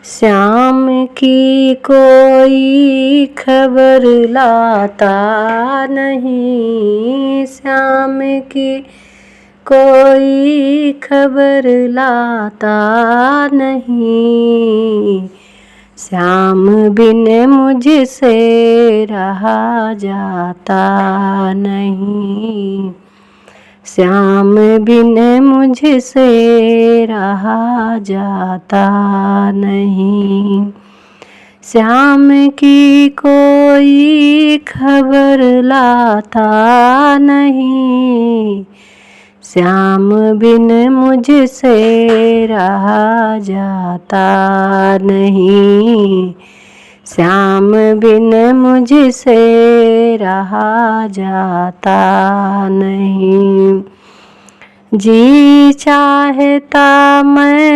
श्याम की कोई खबर लाता नहीं, श्याम की कोई खबर लाता नहीं। श्याम बिन मुझसे रहा जाता नहीं, श्याम बिन मुझसे रहा जाता नहीं। श्याम की कोई खबर लाता नहीं, श्याम बिन मुझसे रहा जाता नहीं, श्याम बिन मुझसे रहा जाता नहीं। जी चाहता मैं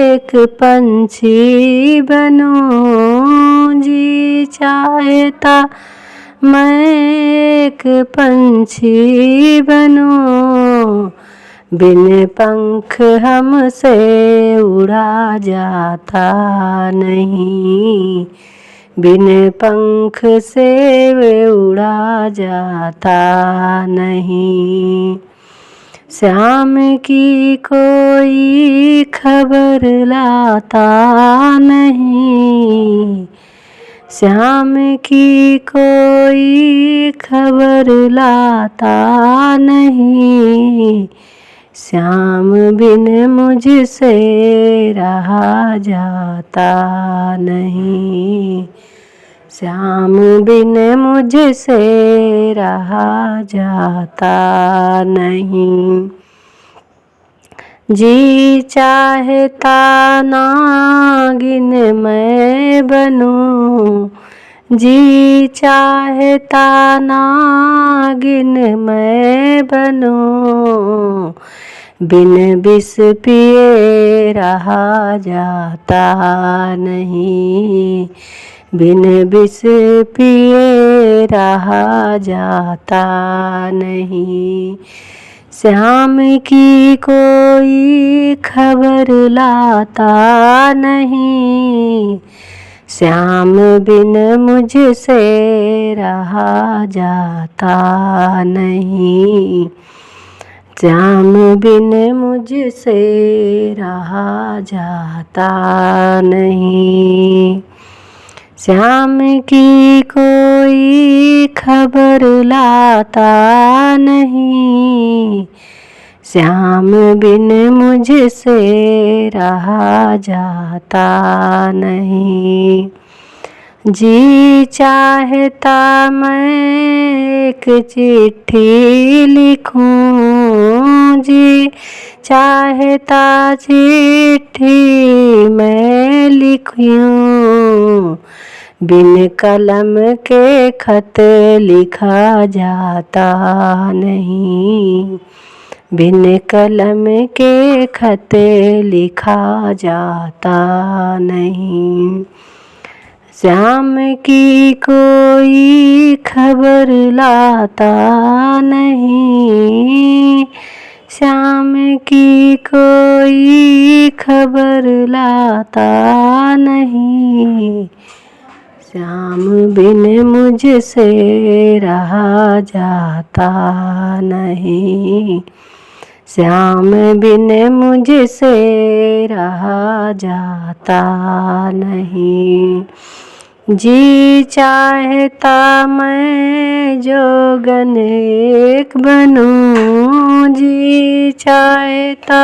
एक पंछी बनूं, जी चाहता मैं एक पंछी बनूं, बिन पंख हमसे उड़ा जाता नहीं, बिन पंख से उड़ा जाता नहीं। श्याम की कोई खबर लाता नहीं, श्याम की कोई खबर लाता नहीं, श्याम बिन मुझसे रहा जाता नहीं, श्याम बिन मुझसे रहा जाता नहीं। जी चाहता नागिन मैं बनूं, जी चाहता नागिन मैं बनूं, बिन विष पिए रहा जाता नहीं, बिन विष पिए रहा जाता नहीं। श्याम की कोई खबर लाता नहीं, श्याम बिन मुझसे रहा जाता नहीं, श्याम बिन मुझसे रहा जाता नहीं। श्याम की कोई खबर लाता नहीं, श्याम बिन मुझसे रहा जाता नहीं। जी चाहता मैं एक चिट्ठी लिखूं, जी चाहता चिट्ठी मैं लिखूं, बिन कलम के खत लिखा जाता नहीं, बिन कलम के खत लिखा जाता नहीं। श्याम की कोई खबर लाता नहीं, श्याम की कोई खबर लाता नहीं, श्याम बिन मुझसे रहा जाता नहीं, श्याम बिन मुझसे रहा जाता नहीं। जी चाहता मैं जोगन एक बनूं, जी चाहता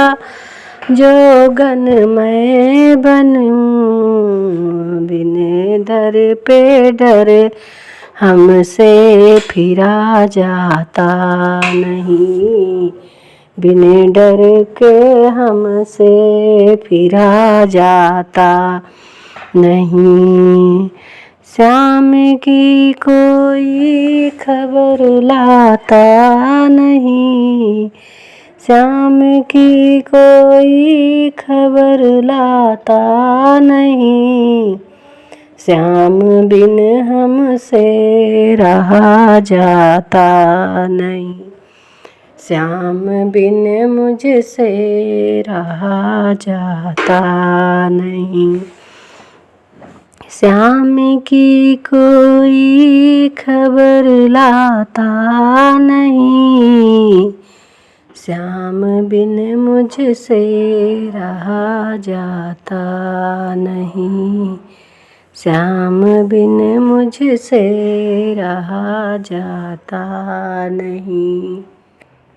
जोगन मैं बनूं, बिन दर पे डर हमसे फिरा जाता नहीं, बिन डर के हमसे फिरा जाता नहीं। श्याम की कोई खबर लाता नहीं, श्याम की कोई खबर लाता नहीं, श्याम बिन हमसे रहा जाता नहीं, श्याम बिन मुझसे रहा जाता नहीं। श्याम की कोई खबर लाता नहीं, श्याम बिन मुझसे रहा जाता नहीं, श्याम बिन मुझसे रहा जाता नहीं।